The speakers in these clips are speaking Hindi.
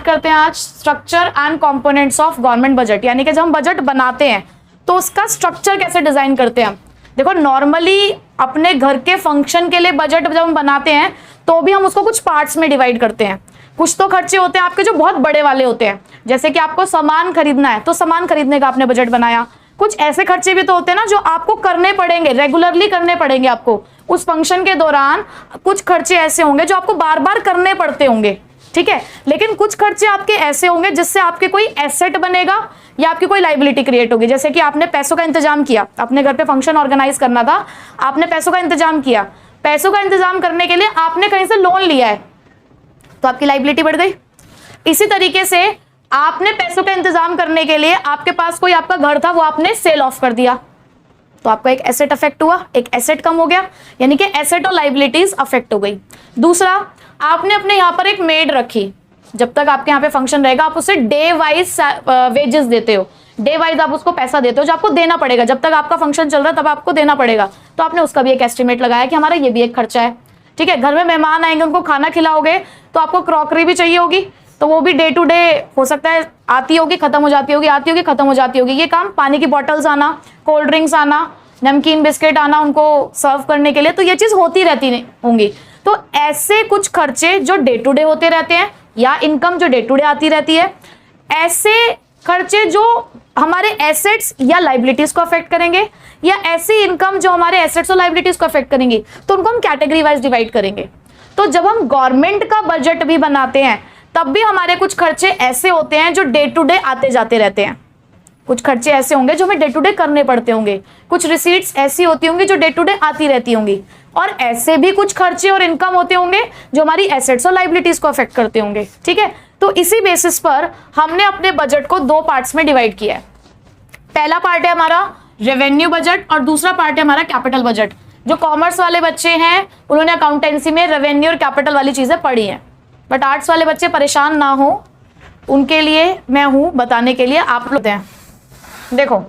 करते हैं आज structure and components of government budget, यानी कि जब हम बजट बनाते हैं तो उसका स्ट्रक्चर कैसे डिजाइन करते हैं। देखो नॉर्मली अपने घर के फंक्शन के लिए बजट जब हम बनाते हैं तो भी हम उसको कुछ पार्ट्स में डिवाइड करते हैं। कुछ तो खर्चे होते हैं आपके जो बहुत बड़े वाले होते हैं, जैसे कि आपको सामान खरीदना है तो सामान खरीदने का आपने बजट बनाया। कुछ ऐसे खर्चे भी तो होते हैं ना जो आपको करने पड़ेंगे, रेगुलरली करने पड़ेंगे आपको उस फंक्शन के दौरान। कुछ खर्चे ऐसे होंगे जो आपको बार बार करने पड़ते होंगे, ठीक है। लेकिन कुछ खर्चे आपके ऐसे होंगे जिससे आपके कोई एसेट बनेगा या आपकी कोई लाइबिलिटी क्रिएट होगी। जैसे कि आपने पैसों का इंतजाम किया, अपने घर पे फंक्शन ऑर्गेनाइज करना था, आपने पैसों का इंतजाम किया, पैसों का इंतजाम करने के लिए आपने कहीं से लोन लिया है तो आपकी लाइबिलिटी बढ़ गई। इसी तरीके से आपने पैसों का इंतजाम करने के लिए आपके पास कोई आपका घर था वो आपने सेल ऑफ कर दिया तो आपका एक एसेट अफेक्ट हुआ, एक एसेट कम हो गया, यानी कि एसेट और लाइबिलिटीज अफेक्ट हो गई। दूसरा, आपने अपने यहाँ पर एक मेड रखी, जब तक आपके यहाँ पे फंक्शन रहेगा आप उसे डे वाइज वेजेस देते हो, डे वाइज आप उसको पैसा देते हो जो आपको देना पड़ेगा, जब तक आपका फंक्शन चल रहा है तब आपको देना पड़ेगा। तो आपने उसका भी एक एस्टिमेट लगाया कि हमारा ये भी एक खर्चा है, ठीक है। घर में मेहमान आएंगे उनको खाना खिलाओगे तो आपको क्रॉकरी भी चाहिए होगी, तो वो भी डे टू डे हो सकता है आती होगी खत्म हो जाती होगी, आती होगी खत्म हो जाती होगी। ये काम, पानी की बॉटल्स आना, कोल्ड ड्रिंक्स आना, नमकीन बिस्किट आना उनको सर्व करने के लिए, तो ये चीज होती रहती होंगी। तो ऐसे कुछ खर्चे जो डे टू डे होते रहते हैं या इनकम जो डे टू डे आती रहती है, ऐसे खर्चे जो हमारे एसेट्स या लाइबिलिटीज को अफेक्ट करेंगे या ऐसी इनकम जो हमारे एसेट्स और लाइबिलिटीज को अफेक्ट करेंगी, तो उनको हम कैटेगरी वाइज डिवाइड करेंगे। तो जब हम गवर्नमेंट का बजट भी बनाते हैं तब भी हमारे कुछ खर्चे ऐसे होते हैं जो डे टू डे आते जाते रहते हैं। कुछ खर्चे ऐसे होंगे जो हमें डे टू डे करने पड़ते होंगे, कुछ रिसीट्स ऐसी होती होंगी जो डे टू डे आती रहती होंगी, और ऐसे भी कुछ खर्चे और इनकम होते होंगे जो हमारी एसेट्स और लाइबिलिटीज को अफेक्ट करते होंगे, ठीक है। तो इसी बेसिस पर हमने अपने बजट को दो पार्ट्स में डिवाइड किया है। पहला पार्ट है हमारा रेवेन्यू बजट और दूसरा पार्ट है हमारा कैपिटल बजट। जो कॉमर्स वाले बच्चे हैं उन्होंने अकाउंटेंसी में रेवेन्यू और कैपिटल वाली चीजें पढ़ी हैं, बट आर्ट्स वाले बच्चे परेशान ना हो, उनके लिए मैं हूं बताने के लिए। आप लोग हैं, देखो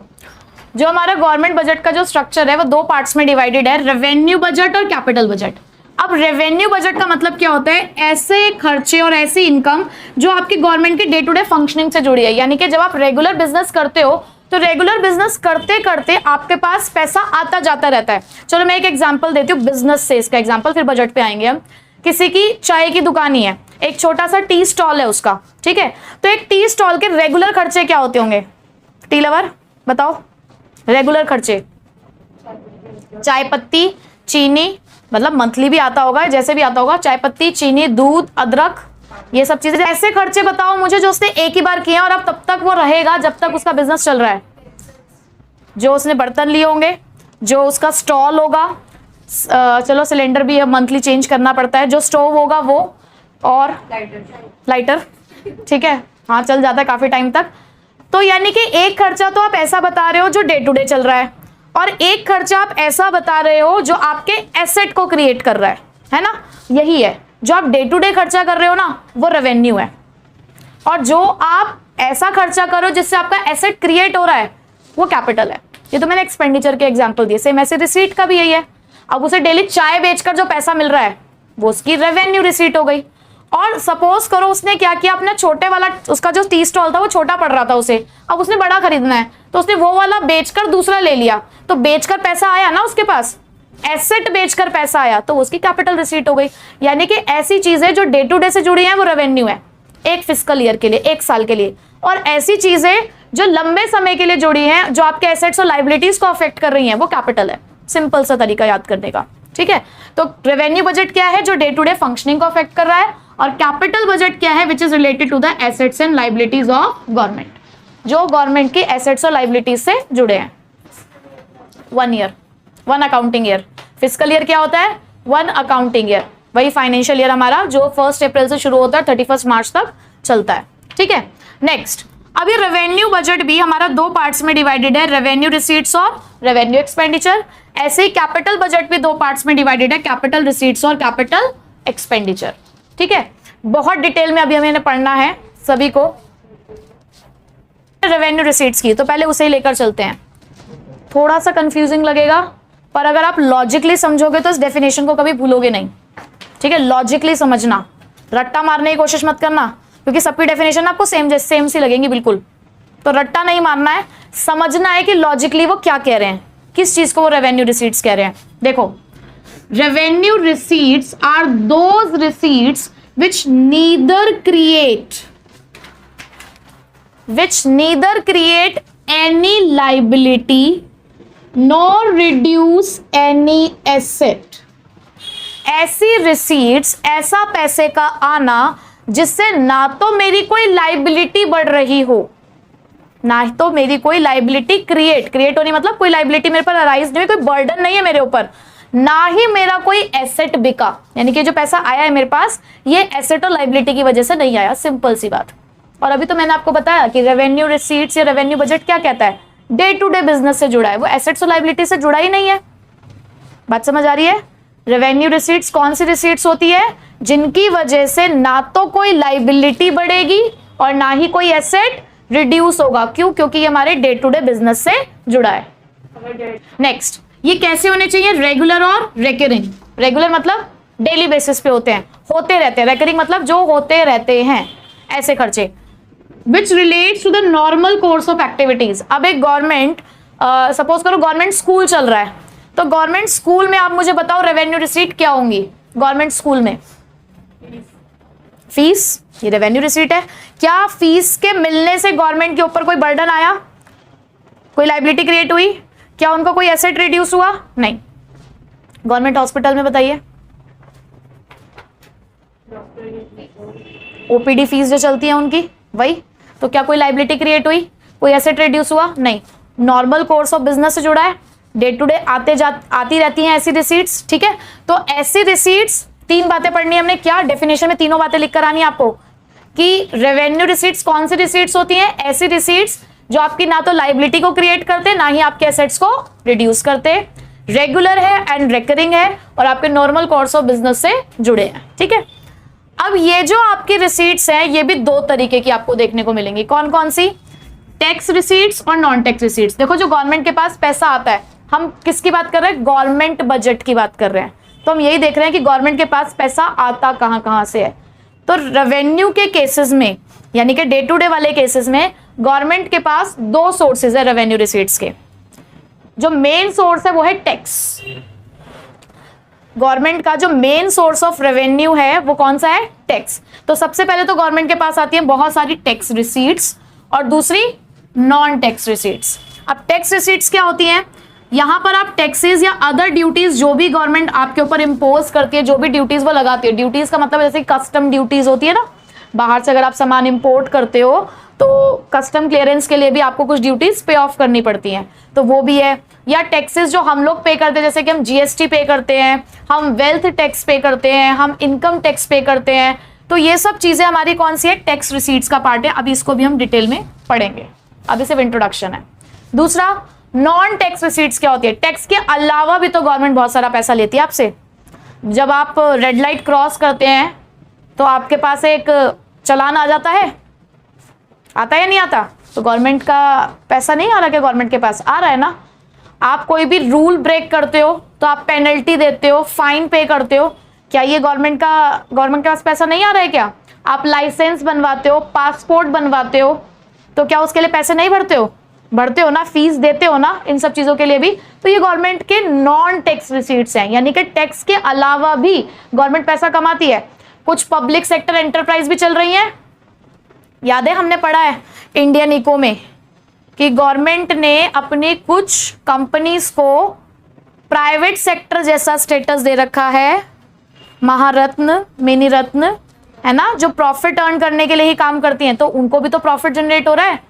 जो हमारा गवर्नमेंट बजट का जो स्ट्रक्चर है वो दो पार्ट्स में डिवाइडेड है, रेवेन्यू बजट और कैपिटल बजट। अब रेवेन्यू बजट का मतलब क्या होता है, ऐसे खर्चे और ऐसी इनकम जो आपकी गवर्नमेंट की डे टू डे फंक्शनिंग से जुड़ी है, यानी कि जब आप रेगुलर बिजनेस करते हो तो रेगुलर बिजनेस करते करते आपके पास पैसा आता जाता रहता है। चलो मैं एक एग्जांपल देती हूँ बिजनेस से, इसका एग्जांपल, फिर बजट पे आएंगे हम। किसी की चाय की दुकान ही है, एक छोटा सा टी स्टॉल है उसका, ठीक है। तो एक टी स्टॉल के रेगुलर खर्चे क्या होते होंगे, टी लवर बताओ, रेगुलर खर्चे चाय पत्ती, चीनी, मतलब मंथली भी आता होगा जैसे भी आता होगा, चाय पत्ती, चीनी, दूध, अदरक, ये सब चीजें। ऐसे खर्चे बताओ मुझे जो उसने एक ही बार किए और अब तब तक वो रहेगा जब तक उसका बिजनेस चल रहा है। जो उसने बर्तन लिए होंगे, जो उसका स्टॉल होगा, चलो सिलेंडर भी मंथली चेंज करना पड़ता है, जो स्टोव होगा वो, और लाइटर, ठीक है, हाँ चल जाता है काफी टाइम तक। तो यानी कि एक खर्चा तो आप ऐसा बता रहे हो जो डे टू डे चल रहा है, और एक खर्चा आप ऐसा बता रहे हो जो आपके एसेट को क्रिएट कर रहा है ना। यही है जो आप डे टू डे खर्चा कर रहे हो ना, वो रेवेन्यू है, और जो आप ऐसा खर्चा करो जिससे आपका एसेट क्रिएट हो रहा है वो कैपिटल है। ये तो मैंने एक्सपेंडिचर के एग्जांपल दिए, सेम ऐसे रिसीट का भी यही है। अब उसे डेली चाय बेचकर जो पैसा मिल रहा है वो उसकी रेवेन्यू रिसीट हो गई। और सपोज करो उसने क्या किया, अपना छोटे वाला, उसका जो टी स्टॉल था वो छोटा पड़ रहा था उसे, अब उसने बड़ा खरीदना है तो उसने वो वाला बेचकर दूसरा ले लिया, तो बेचकर पैसा आया ना उसके पास, एसेट बेचकर पैसा आया, तो उसकी कैपिटल रिसीट हो गई। यानी कि ऐसी चीजें जो डे टू डे से जुड़ी हैं वो रेवेन्यू है, एक फिस्कल ईयर के लिए, एक साल के लिए, और ऐसी चीजें जो लंबे समय के लिए जुड़ी हैं जो आपके एसेट्स और लाइबिलिटीज को अफेक्ट कर रही हैं वो कैपिटल है। सिंपल सा तरीका याद करने का, ठीक है। तो रेवेन्यू बजट क्या है, जो डे टू डे फंक्शनिंग को अफेक्ट कर रहा है, और कैपिटल बजट क्या है, which is related to the assets and liabilities of government, जो गवर्नमेंट की एसेट्स और लाइबिलिटीज से जुड़े हैं। 1 year, 1 accounting year. Fiscal year क्या होता है, 1 अकाउंटिंग ईयर, वही फाइनेंशियल ईयर हमारा जो 1 अप्रैल से शुरू होता है 31 मार्च तक चलता है, ठीक है। नेक्स्ट, अब ये रेवेन्यू बजट भी हमारा दो पार्ट्स में डिवाइडेड है, रेवेन्यू रिसीट्स और रेवेन्यू एक्सपेंडिचर। ऐसे ही कैपिटल बजट भी दो पार्ट्स में डिवाइडेड है, कैपिटल रिसीट्स और कैपिटल एक्सपेंडिचर, ठीक है। बहुत डिटेल में अभी हमें पढ़ना है सभी को रेवेन्यू रिसीट्स की, तो पहले उसे ही लेकर चलते हैं। थोड़ा सा कंफ्यूजिंग लगेगा, पर अगर आप लॉजिकली समझोगे तो इस डेफिनेशन को कभी भूलोगे नहीं, ठीक है। लॉजिकली समझना, रट्टा मारने की कोशिश मत करना, क्योंकि सबकी डेफिनेशन आपको सेम सी लगेंगी बिल्कुल। तो रट्टा नहीं मारना है, समझना है कि लॉजिकली वो क्या कह रहे हैं, किस चीज को वो रेवेन्यू रिसीट्स कह रहे हैं। देखो, revenue receipts are those receipts which neither create any liability nor reduce any asset। ऐसी रिसीट्स, ऐसा पैसे का आना जिससे ना तो मेरी कोई लाइबिलिटी बढ़ रही हो, ना तो मेरी कोई लाइबिलिटी क्रिएट होनी, मतलब कोई लाइबिलिटी मेरे पर अराइज नहीं, कोई बर्डन नहीं है मेरे ऊपर, ना ही मेरा कोई एसेट बिका, यानी कि जो पैसा आया है मेरे पास ये एसेट और लाइबिलिटी की वजह से नहीं आया, सिंपल सी बात। और अभी तो मैंने आपको बताया कि रेवेन्यू रिसीट्स या रेवेन्यू बजट क्या कहता है, डे टू डे बिजनेस से जुड़ा है, वो एसेट्स और लाइबिलिटी से जुड़ा ही नहीं है। बात समझ आ रही है? रेवेन्यू रिसीट्स कौन सी रिसीट्स होती है, जिनकी वजह से ना तो कोई लाइबिलिटी बढ़ेगी और ना ही कोई एसेट रिड्यूस होगा। क्यों? क्योंकि ये हमारे डे टू डे बिजनेस से जुड़ा है। नेक्स्ट, ये कैसे होने चाहिए, रेगुलर और रेकरिंग। रेगुलर मतलब डेली बेसिस पे होते हैं, होते रहते हैं। रेकरिंग मतलब जो होते रहते हैं ऐसे खर्चे। Which relates to the normal course of activities. अब एक गवर्नमेंट, सपोज करो गवर्नमेंट स्कूल चल रहा है, तो गवर्नमेंट स्कूल में आप मुझे बताओ रेवेन्यू रिसीट क्या होंगी। गवर्नमेंट स्कूल में फीस, ये रेवेन्यू रिसीट है। क्या फीस के मिलने से गवर्नमेंट के ऊपर कोई बर्डन आया, कोई लाइबिलिटी क्रिएट हुई, क्या उनका कोई एसेट रिड्यूस हुआ? नहीं। गवर्नमेंट हॉस्पिटल में बताइए, ओपीडी फीस जो चलती है उनकी, वही तो क्या कोई लाइबिलिटी क्रिएट हुई, कोई एसेट रिड्यूस हुआ? नहीं। नॉर्मल कोर्स ऑफ बिजनेस से जुड़ा है, डे टू डे आती रहती हैं ऐसी रिसीट्स। ठीक है, तो ऐसी रिसीट्स, तीन बातें पढ़नी है हमने, क्या डेफिनेशन में तीनों बातें लिख कर आनी है आपको कि रेवेन्यू रिसीट्स कौन सी रिसीट्स होती हैं, ऐसी रिसीट्स जो आपकी ना तो लाइबिलिटी को क्रिएट करते ना ही आपके एसेट्स को रिड्यूस करते, रेगुलर है एंड रेकरिंग है और आपके नॉर्मल कोर्स ऑफ बिजनेस से जुड़े हैं। ठीक है, अब ये जो आपकी रिसीट्स हैं ये भी दो तरीके की आपको देखने को मिलेंगी। कौन कौन सी? टैक्स रिसीट्स और नॉन टैक्स रिसीट्स। देखो, जो गवर्नमेंट के पास पैसा आता है, हम किसकी बात कर रहे हैं, गवर्नमेंट बजट की बात कर रहे हैं, तो हम यही देख रहे हैं कि गवर्नमेंट के पास पैसा आता कहां से है। तो रेवेन्यू के केसेस में, यानी कि डे टू डे वाले केसेस में, गवर्नमेंट के पास दो सोर्सेज है रेवेन्यू रिसीट्स के। जो मेन सोर्स है वो है टैक्स। गवर्नमेंट का जो मेन सोर्स ऑफ रेवेन्यू है वो कौन सा है? टैक्स। तो सबसे पहले तो गवर्नमेंट के पास आती है बहुत सारी टैक्स रिसीट्स और दूसरी नॉन टैक्स रिसीट्स। अब टैक्स रिसीट्स क्या होती हैं? यहां पर आप टैक्सेस या अदर ड्यूटीज जो भी गवर्नमेंट आपके ऊपर इंपोज करती है, जो भी ड्यूटीज वो लगाती है, ड्यूटीज का मतलब जैसे कस्टम ड्यूटीज होती है ना, बाहर से अगर आप सामान इंपोर्ट करते हो तो कस्टम क्लियरेंस के लिए भी आपको कुछ ड्यूटीज पे ऑफ करनी पड़ती हैं, तो वो भी है। या टैक्सेस जो हम लोग पे करते हैं, जैसे कि हम जीएसटी पे करते हैं, हम वेल्थ टैक्स पे करते हैं, हम इनकम टैक्स पे करते हैं, तो ये सब चीजें हमारी कौन सी है? टैक्स रिसीट्स का पार्ट है। अभी इसको भी हम डिटेल में पढ़ेंगे, अभी सिर्फ इंट्रोडक्शन है। दूसरा, नॉन टैक्स रिसीट्स क्या होती है? टैक्स के अलावा भी तो गवर्नमेंट बहुत सारा पैसा लेती है आपसे। जब आप रेड लाइट क्रॉस करते हैं तो आपके पास एक चालान आ जाता है, आता है या नहीं आता? तो गवर्नमेंट का पैसा नहीं आ रहा, क्या गवर्नमेंट के पास आ रहा है ना। आप कोई भी रूल ब्रेक करते हो तो आप पेनल्टी देते हो, फाइन पे करते हो, क्या ये गवर्नमेंट के पास पैसा नहीं आ रहा है क्या? आप लाइसेंस बनवाते हो, पासपोर्ट बनवाते हो, तो क्या उसके लिए पैसे नहीं भरते हो ना, फीस देते हो ना, इन सब चीजों के लिए भी। तो ये गवर्नमेंट के नॉन टैक्स रिसीट्स हैं, यानी कि टैक्स के अलावा भी गवर्नमेंट पैसा कमाती है। कुछ पब्लिक सेक्टर एंटरप्राइज भी चल रही हैं। याद है, हमने पढ़ा है इंडियन इको में कि गवर्नमेंट ने अपनी कुछ कंपनीज को प्राइवेट सेक्टर जैसा स्टेटस दे रखा है, महारत्न, मिनी रत्न, है ना, जो प्रॉफिट अर्न करने के लिए ही काम करती हैं, तो उनको भी तो प्रॉफिट जनरेट हो रहा है,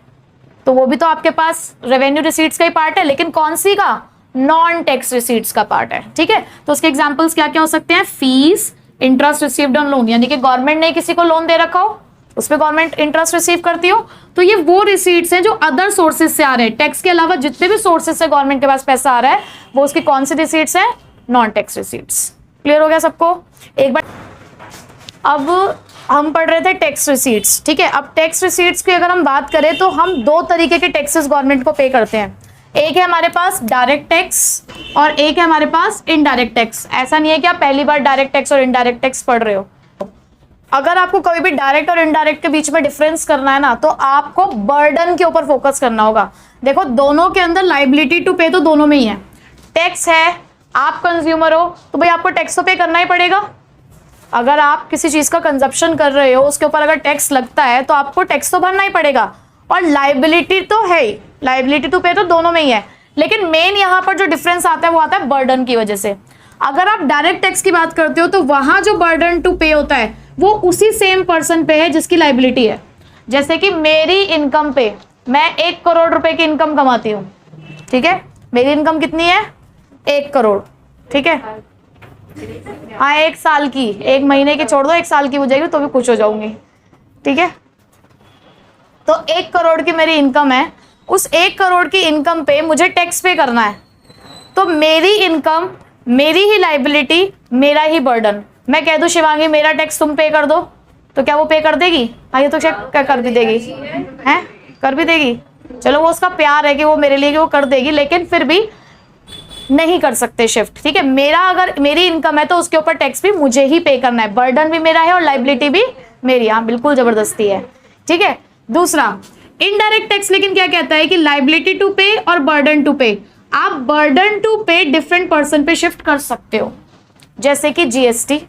तो वो भी तो आपके पास रेवेन्यू रिसीट्स का ही पार्ट है, लेकिन कौन सी का? नॉन टैक्स रिसीट्स का पार्ट है। ठीक है, तो उसके एग्जांपल्स क्या क्या हो सकते हैं? Fees, interest received on loan, यानी कि गवर्नमेंट ने किसी को लोन दे रखा हो, उस पर गवर्नमेंट इंटरेस्ट रिसीव करती हो, तो ये वो रिसीट्स हैं जो अदर सोर्सेज से आ रहे हैं। टैक्स के अलावा जितने भी सोर्सेज से गवर्नमेंट के पास पैसा आ रहा है वो उसकी कौन सी रिसीट्स है? Non tax receipts. क्लियर हो गया सबको? एक बार अब हम पढ़ रहे थे टैक्स रिसीट्स। ठीक है, अब टैक्स रिसीट्स की अगर हम बात करें तो हम दो तरीके के टैक्सेस गवर्नमेंट को पे करते हैं। एक है हमारे पास डायरेक्ट टैक्स और एक है हमारे पास इनडायरेक्ट टैक्स। ऐसा नहीं है कि आप पहली बार डायरेक्ट टैक्स और इनडायरेक्ट टैक्स पढ़ रहे हो। अगर आपको कभी भी डायरेक्ट और इनडायरेक्ट के बीच में डिफरेंस करना है ना, तो आपको बर्डन के ऊपर फोकस करना होगा। देखो दोनों के अंदर लाइबिलिटी टू पे तो दोनों में ही है। टैक्स है, आप कंज्यूमर हो तो भाई आपको टैक्स तो पे करना ही पड़ेगा। अगर आप किसी चीज का कंजप्शन कर रहे हो, उसके ऊपर अगर टैक्स लगता है तो आपको टैक्स तो भरना ही पड़ेगा। और लाइबिलिटी तो है ही, लाइबिलिटी टू पे तो दोनों में ही है, लेकिन मेन यहाँ पर जो डिफरेंस आता है वो आता है बर्डन की वजह से। अगर आप डायरेक्ट टैक्स की बात करते हो तो वहां जो बर्डन टू पे होता है वो उसी सेम पर्सन पे है जिसकी लाइबिलिटी है। जैसे कि मेरी इनकम पे, मैं 1 करोड़ रुपए की इनकम कमाती हूँ, ठीक है, मेरी इनकम कितनी है 1 करोड़, ठीक है, हाँ 1 साल की, 1 महीने की छोड़ दो, 1 साल की हो जाएगी तो भी खुश हो जाऊंगी, ठीक है। तो 1 करोड़ की मेरी इनकम है, उस 1 करोड़ की इनकम पे मुझे टैक्स पे करना है, तो मेरी इनकम, मेरी ही लाइबिलिटी, मेरा ही बर्डन। मैं कह दूं शिवांगी मेरा टैक्स तुम पे कर दो, तो क्या वो पे कर देगी? हाँ ये तो क्या कर भी देगी, हैं कर भी देगी। चलो वो उसका प्यार है कि वो मेरे लिए कि वो कर देगी, लेकिन फिर भी नहीं कर सकते शिफ्ट, ठीक है। मेरा अगर मेरी इनकम है तो उसके ऊपर टैक्स भी मुझे ही पे करना है, बर्डन भी मेरा है और लाइबिलिटी भी मेरी। हाँ बिल्कुल जबरदस्ती है, ठीक है। दूसरा इनडायरेक्ट टैक्स लेकिन क्या कहता है कि लाइबिलिटी टू पे और बर्डन टू पे, आप बर्डन टू पे डिफरेंट पर्सन पे शिफ्ट कर सकते हो। जैसे कि GST,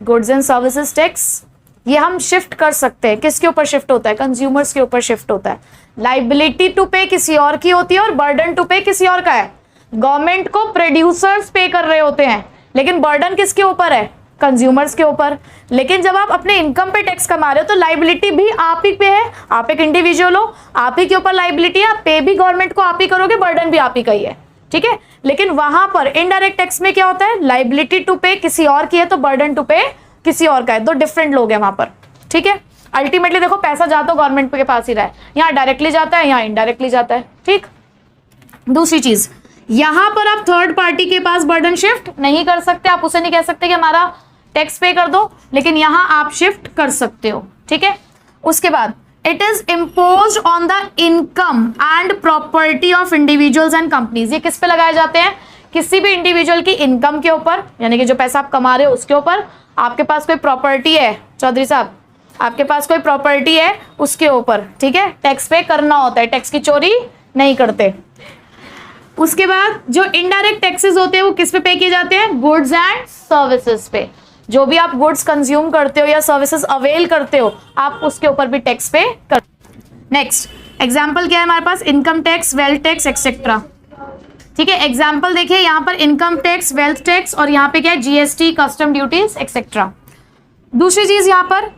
goods and services tax, ये हम शिफ्ट कर सकते हैं। किसके ऊपर शिफ्ट होता है? कंज्यूमर्स के ऊपर शिफ्ट होता है। लाइबिलिटी टू पे किसी और की होती है और बर्डन टू पे किसी और का है। गवर्नमेंट को प्रोड्यूसर्स पे कर रहे होते हैं, लेकिन बर्डन किसके ऊपर है? कंज्यूमर्स के ऊपर। लेकिन जब आप अपने इनकम पे टैक्स कमा रहे हो तो लाइबिलिटी भी आप ही पे है, आप एक इंडिविजुअल हो, आप ही के ऊपर लाइबिलिटी है, आप पे भी गवर्नमेंट को आप ही करोगे, बर्डन भी आप ही का ही है, ठीक है। लेकिन वहां पर इनडायरेक्ट टैक्स में क्या होता है? लाइबिलिटी टू पे किसी और की है तो बर्डन टू पे किसी और का है, दो डिफरेंट लोग हैं वहां पर, ठीक है। अल्टीमेटली देखो पैसा जाता गवर्नमेंट के पास ही रहा है, यहाँ डायरेक्टली जाता है, यहाँ इनडायरेक्टली जाता है, ठीक। दूसरी चीज, यहां पर आप थर्ड पार्टी के पास बर्डन शिफ्ट नहीं कर सकते, आप उसे नहीं कह सकते कि हमारा टैक्स पे कर दो, लेकिन यहां आप शिफ्ट कर सकते हो, ठीक है। उसके बाद it is impose on the income and property of individuals and companies. ये किस पे लगाए जाते हैं? किसी भी इंडिविजुअल की इनकम के ऊपर, यानी कि जो पैसा आप कमा रहे हो उसके ऊपर, आपके पास कोई प्रॉपर्टी है चौधरी साहब, आपके पास कोई प्रॉपर्टी है उसके ऊपर, ठीक है, टैक्स पे करना होता है, टैक्स की चोरी नहीं करते। उसके बाद जो इनडायरेक्ट टैक्सेस होते हैं वो किस पे पे किए जाते हैं? गुड्स एंड सर्विसेज पे। जो भी आप गुड्स कंज्यूम करते हो या सर्विसेज अवेल करते हो, आप उसके ऊपर भी टैक्स पे कर। नेक्स्ट एग्जांपल क्या है हमारे पास? Income tax, wealth tax etcetera, ठीक है। एग्जांपल देखिए यहाँ पर इनकम टैक्स, वेल्थ टैक्स और यहाँ पे क्या है? GST, custom duties etcetera. दूसरी चीज यहाँ पर,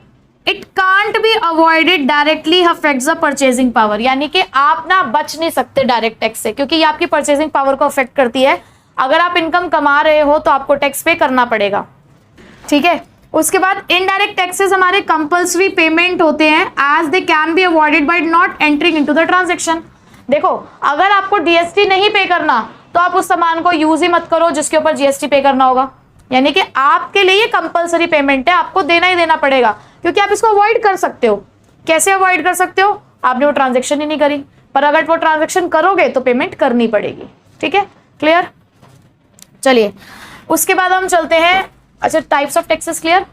it can't be avoided directly affects the purchasing power, यानी कि आप ना बच नहीं सकते डायरेक्ट टैक्स से, क्योंकि ये आपकी परचेजिंग पावर को अफेक्ट करती है। अगर आप इनकम कमा रहे हो तो आपको टैक्स पे करना पड़ेगा, ठीक है। उसके बाद इनडायरेक्ट टैक्सेस हमारे कंपल्सरी पेमेंट होते हैं as they can be avoided by not entering into the transaction. देखो अगर आपको जीएसटी नहीं पे करना तो आप उस सामान को यूज ही मत करो जिसके ऊपर जीएसटी पे करना होगा, यानी कि आपके लिए ये कंपल्सरी पेमेंट है, आपको देना ही देना पड़ेगा, क्योंकि आप इसको अवॉइड कर सकते हो। कैसे अवॉइड कर सकते हो? आपने वो ट्रांजैक्शन ही नहीं करी, पर अगर वो ट्रांजैक्शन करोगे तो पेमेंट करनी पड़ेगी, ठीक है, क्लियर। चलिए उसके बाद हम चलते हैं, अच्छा types of taxes clear.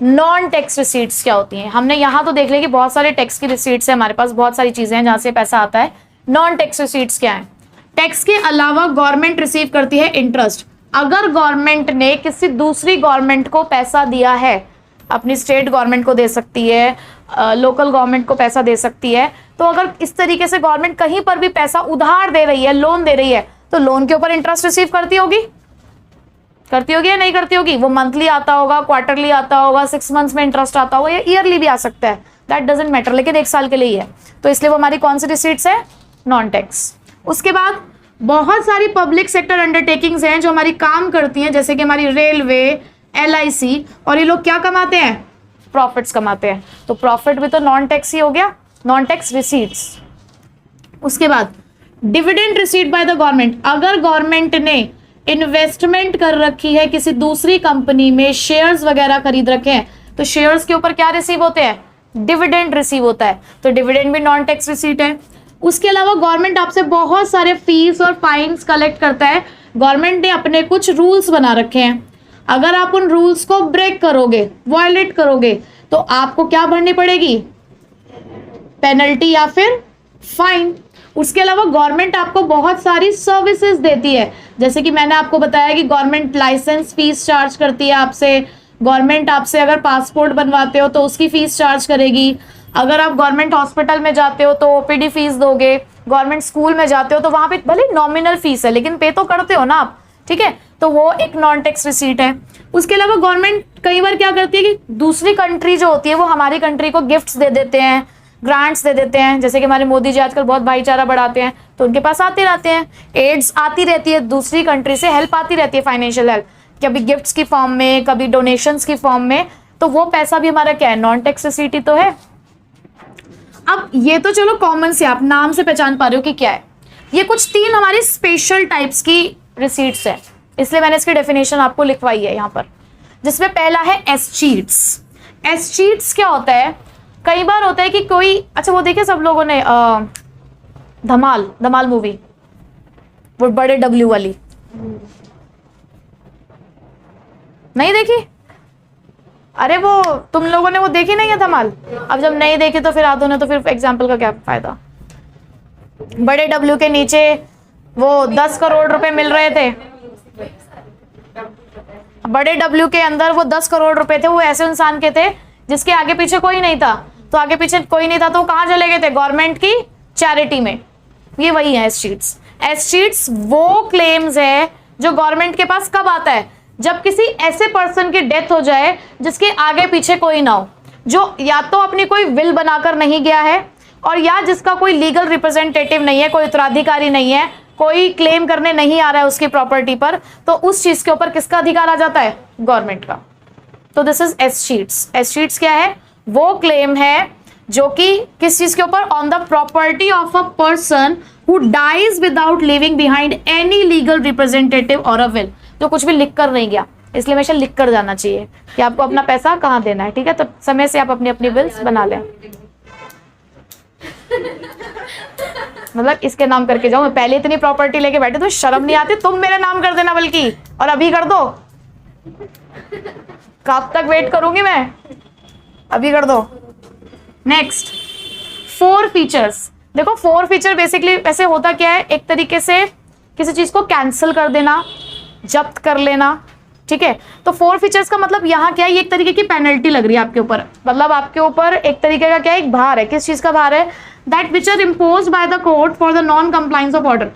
Non tax receipts क्या होती हैं? हमने यहां तो देख लिया कि बहुत सारे टैक्स की रिसीट्स है हमारे पास, बहुत सारी चीजें हैं जहां से पैसा आता है। नॉन टैक्स रिसीट्स क्या है? टैक्स के अलावा गवर्नमेंट रिसीव करती है इंटरेस्ट। अगर गवर्नमेंट ने किसी दूसरी गवर्नमेंट को पैसा दिया है, अपनी स्टेट गवर्नमेंट को दे सकती है, लोकल गवर्नमेंट को पैसा दे सकती है, तो अगर इस तरीके से गवर्नमेंट कहीं पर भी पैसा उधार दे रही है, लोन दे रही है, तो लोन के ऊपर इंटरेस्ट रिसीव करती होगी या नहीं करती होगी? वो मंथली आता होगा, क्वार्टरली आता होगा, 6 मंथ्स में इंटरेस्ट आता होगा, या ईयरली भी आ सकता है, दैट डजंट मैटर, लेकिन 1 साल के लिए ही है, तो इसलिए वो हमारी कौन सी रिसीट्स है? Non tax. उसके बाद बहुत सारी पब्लिक सेक्टर अंडरटेकिंग्स हैं जो हमारी काम करती हैं, जैसे कि हमारी रेलवे, एलआईसी, और ये लोग क्या कमाते हैं? प्रॉफिट्स कमाते हैं, तो प्रॉफिट भी तो नॉन टैक्स ही हो गया, नॉन टैक्स रिसीट्स। उसके बाद dividend receipt by the government. अगर गवर्नमेंट ने इन्वेस्टमेंट कर रखी है किसी दूसरी कंपनी में, शेयर्स वगैरह खरीद रखे हैं, तो शेयर्स के ऊपर क्या रिसीव होते हैं? डिविडेंड रिसीव होता है, तो डिविडेंड भी नॉन टैक्स रिसीट है। उसके अलावा गवर्नमेंट आपसे बहुत सारे फीस और फाइन्स कलेक्ट करता है। गवर्नमेंट ने अपने कुछ रूल्स बना रखे हैं, अगर आप उन रूल्स को ब्रेक करोगे, वायलेट करोगे, तो आपको क्या भरनी पड़ेगी, पेनल्टी या फिर फाइन। उसके अलावा गवर्नमेंट आपको बहुत सारी सर्विसेज देती है, जैसे कि मैंने आपको बताया कि गवर्नमेंट लाइसेंस फीस चार्ज करती है आपसे, गवर्नमेंट आपसे अगर पासपोर्ट बनवाते हो तो उसकी फीस चार्ज करेगी, अगर आप गवर्नमेंट हॉस्पिटल में जाते हो तो ओपीडी फीस दोगे, गवर्नमेंट स्कूल में जाते हो तो वहां पे भले नॉमिनल फीस है लेकिन पे तो करते हो ना आप, ठीक है, तो वो एक नॉन टैक्स रिसीट है। उसके अलावा गवर्नमेंट कई बार क्या करती है कि दूसरी कंट्री जो होती है वो हमारी कंट्री को गिफ्ट्स दे देते हैं, ग्रांट्स दे देते हैं, जैसे कि हमारे मोदी जी आजकल बहुत भाईचारा बढ़ाते हैं तो उनके पास आते रहते हैं, एड्स आती रहती है, दूसरी कंट्री से हेल्प आती रहती है, फाइनेंशियल हेल्प, कभी गिफ्ट्स की फॉर्म में, कभी डोनेशंस की फॉर्म में, तो वो पैसा भी हमारा क्या है, नॉन टैक्स रिसीट ही तो है। अब ये तो चलो कॉमन से आप नाम से पहचान पा रहे हो कि क्या है। ये कुछ 3 हमारी स्पेशल टाइप्स की रिसीट्स है, इसलिए मैंने इसकी डेफिनेशन आपको लिखवाई है यहाँ पर, जिसमें पहला है एस्चीट्स। एस्चीट्स क्या होता है, कई बार होता है कि कोई, अच्छा वो देखे सब लोगों ने धमाल मूवी, वो बड़े डब्ल्यू वाली, नहीं देखी? अरे वो तुम लोगों ने वो देखी नहीं है धमाल? अब जब नहीं देखी तो फिर आधों ने, तो फिर एग्जाम्पल का क्या फायदा। बड़े डब्ल्यू के नीचे वो 10 करोड़ रुपए मिल रहे थे, बड़े डब्ल्यू के अंदर वो 10 करोड़ रुपए थे, वो ऐसे इंसान के थे जिसके आगे पीछे कोई नहीं था, तो आगे पीछे कोई नहीं था तो कहां चले गए थे, गवर्नमेंट की चैरिटी में। ये वही है एस्चीट्स। एस्चीट्स वो क्लेम्स है जो गवर्नमेंट के पास कब आता है, जब किसी ऐसे पर्सन की डेथ हो जाए जिसके आगे पीछे कोई ना हो, जो या तो अपनी कोई विल बनाकर नहीं गया है, और या जिसका कोई लीगल रिप्रेजेंटेटिव नहीं है, कोई उत्तराधिकारी नहीं है, कोई क्लेम करने नहीं आ रहा है उसकी प्रॉपर्टी पर, तो उस चीज के ऊपर किसका अधिकार आ जाता है, गवर्नमेंट का। तो दिस इज एस्चीट्स। एस्चीट्स क्या है, वो क्लेम है जो कि किस चीज के ऊपर, on the property of a person who dies without living behind any legal representative और अ विल, जो कुछ भी लिख कर नहीं गया, इसलिए हमेशा लिख कर जाना चाहिए कि आपको अपना पैसा कहाँ देना है, ठीक है, तो समय से आप अपनी अपनी बिल्स बना लें। मतलब इसके नाम करके जाओ, मैं पहले इतनी प्रॉपर्टी लेके बैठे तो शर्म नहीं आती, तुम मेरे नाम कर देना बल्कि, और अभी कर दो, कब तक वेट करूंगी मैं, अभी कर दो। Next 4 features. देखो 4 फीचर बेसिकली वैसे होता क्या है, एक तरीके से किसी चीज को कैंसिल कर देना, जब्त कर लेना, ठीक है। तो 4 फीचर्स का मतलब यहाँ क्या है, ये एक तरीके की पेनल्टी लग रही है आपके ऊपर, मतलब आपके ऊपर एक तरीके का क्या है, एक भार है। किस चीज का भार है, that which are imposed by the court for the non compliance of order.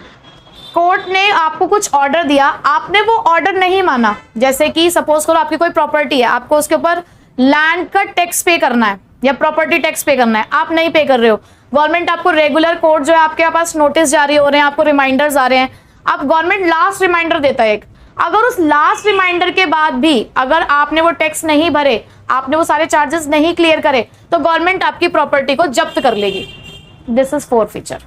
Court ने आपको कुछ ऑर्डर दिया, आपने वो ऑर्डर नहीं माना, जैसे कि सपोज करो आपकी कोई प्रॉपर्टी है, आपको उसके ऊपर लैंड का टैक्स पे करना है या प्रॉपर्टी टैक्स पे करना है, आप नहीं पे कर रहे हो, गवर्नमेंट आपको रेगुलर कोर्ट जो है आपके पास नोटिस जारी हो रहे हैं, आपको रिमाइंडर्स आ रहे हैं, अब गवर्नमेंट लास्ट रिमाइंडर देता है एक, अगर उस लास्ट रिमाइंडर के बाद भी अगर आपने वो टैक्स नहीं भरे, आपने वो सारे चार्जेस नहीं क्लियर करे, तो गवर्नमेंट आपकी प्रॉपर्टी को जब्त कर लेगी। दिस इज 4 फीचर,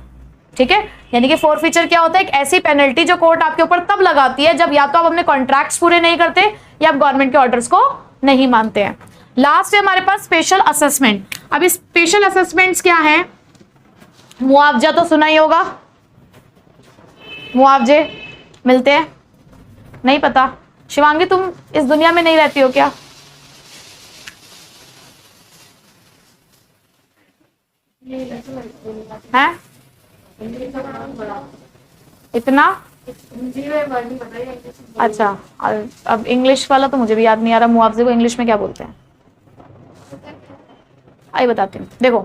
ठीक है। यानी कि 4 फीचर क्या होता है, एक ऐसी पेनल्टी जो कोर्ट आपके ऊपर तब लगाती है जब या तो आप अपने कॉन्ट्रैक्ट्स पूरे नहीं करते या आप गवर्नमेंट के ऑर्डर्स को नहीं मानते हैं। लास्ट है हमारे पास स्पेशल असेसमेंट। अब इस स्पेशल असेसमेंट्स क्या है, मुआवजा तो सुना ही होगा, मुआवजे मिलते हैं, नहीं पता? शिवांगी तुम इस दुनिया में नहीं रहती हो क्या? हैं? इतना? अच्छा, अब इंग्लिश वाला तो मुझे भी याद नहीं आ रहा, मुआवजे को इंग्लिश में क्या बोलते हैं, आई बताती हूँ। देखो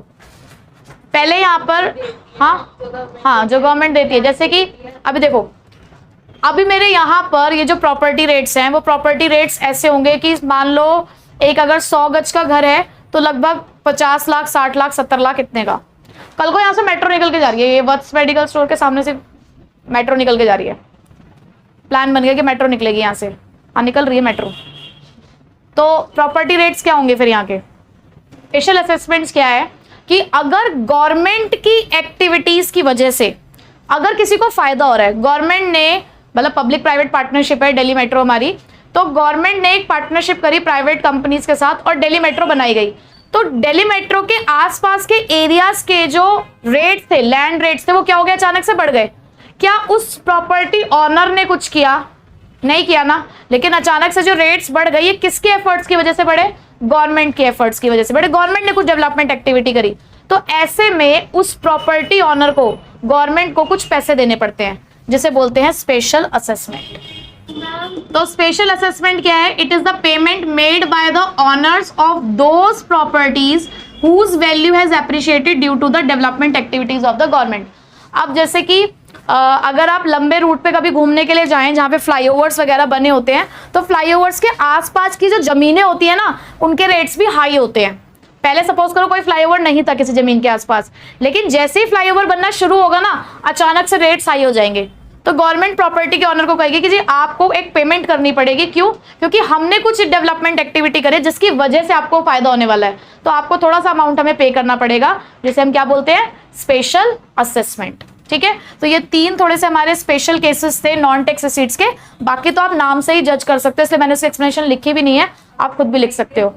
पहले यहाँ पर हाँ जो गवर्नमेंट देती है, जैसे कि अभी देखो, अभी मेरे यहाँ पर ये जो प्रॉपर्टी रेट्स हैं, वो प्रॉपर्टी रेट्स ऐसे होंगे कि मान लो एक अगर 100 गज का घर है तो लगभग 50 लाख, 60 लाख, 70 लाख इतने का। कल को यहाँ से मेट्रो निकल के जा रही है, ये वत्स मेडिकल स्टोर के सामने से मेट्रो निकल के जा रही है, प्लान बन गया कि मेट्रो निकलेगी यहाँ से, हाँ निकल रही है मेट्रो। तो प्रॉपर्टी रेट्स क्या होंगे फिर यहाँ के? स्पेशल असेसमेंट्स क्या है कि अगर गवर्नमेंट की एक्टिविटीज की वजह से अगर किसी को फायदा हो रहा है, गवर्नमेंट ने, मतलब पब्लिक प्राइवेट पार्टनरशिप है दिल्ली मेट्रो हमारी, तो गवर्नमेंट ने एक पार्टनरशिप करी प्राइवेट कंपनीज के साथ और दिल्ली मेट्रो बनाई गई। तो दिल्ली मेट्रो के आसपास के एरियाज के जो रेट्स थे, लैंड रेट्स थे, वो क्या हो गया, अचानक से बढ़ गए। क्या उस प्रॉपर्टी ऑनर ने कुछ किया? नहीं किया ना, लेकिन अचानक से जो रेट्स बढ़ गई, ये किसके एफर्ट्स की वजह से बढ़े? गवर्नमेंट के एफर्ट्स की वजह से बढ़े, गवर्नमेंट ने कुछ डेवलपमेंट एक्टिविटी करी। तो ऐसे में उस प्रॉपर्टी ऑनर को, गवर्नमेंट को कुछ पैसे देने पड़ते हैं, जिसे बोलते हैं स्पेशल असेसमेंट। तो स्पेशल असेसमेंट क्या है? It is the payment made by the owners of those properties whose value has appreciated due to the development activities of the government. अब जैसे कि अगर आप लंबे रूट पे कभी घूमने के लिए जाएं जहाँ पे फ्लाईओवर्स वगैरह बने होते हैं, तो फ्लाईओवर्स के आसपास की जो जमीनें होती है ना, उनके रेट्स भी हाई होते हैं। पहले सपोज करो कोई फ्लाईओवर नहीं था किसी जमीन के आसपास, लेकिन जैसे ही फ्लाईओवर बनना शुरू होगा ना, अचानक से रेट्स हाई हो जाएंगे। तो गवर्नमेंट प्रॉपर्टी के ऑनर को कहेगी कि जी आपको एक पेमेंट करनी पड़ेगी। क्यों? क्योंकि हमने कुछ डेवलपमेंट एक्टिविटी करे जिसकी वजह से आपको फायदा होने वाला है, तो आपको थोड़ा सा अमाउंट हमें पे करना पड़ेगा, जिसे हम क्या बोलते हैं? Special assessment. ठीक है, तो ये 3 थोड़े से हमारे स्पेशल केसेस थे नॉन टैक्स रिसीट्स के। बाकी तो आप नाम से ही जज कर सकते हो, इसलिए मैंने उसकी एक्सप्लेनेशन लिखी भी नहीं है, आप खुद भी लिख सकते हो।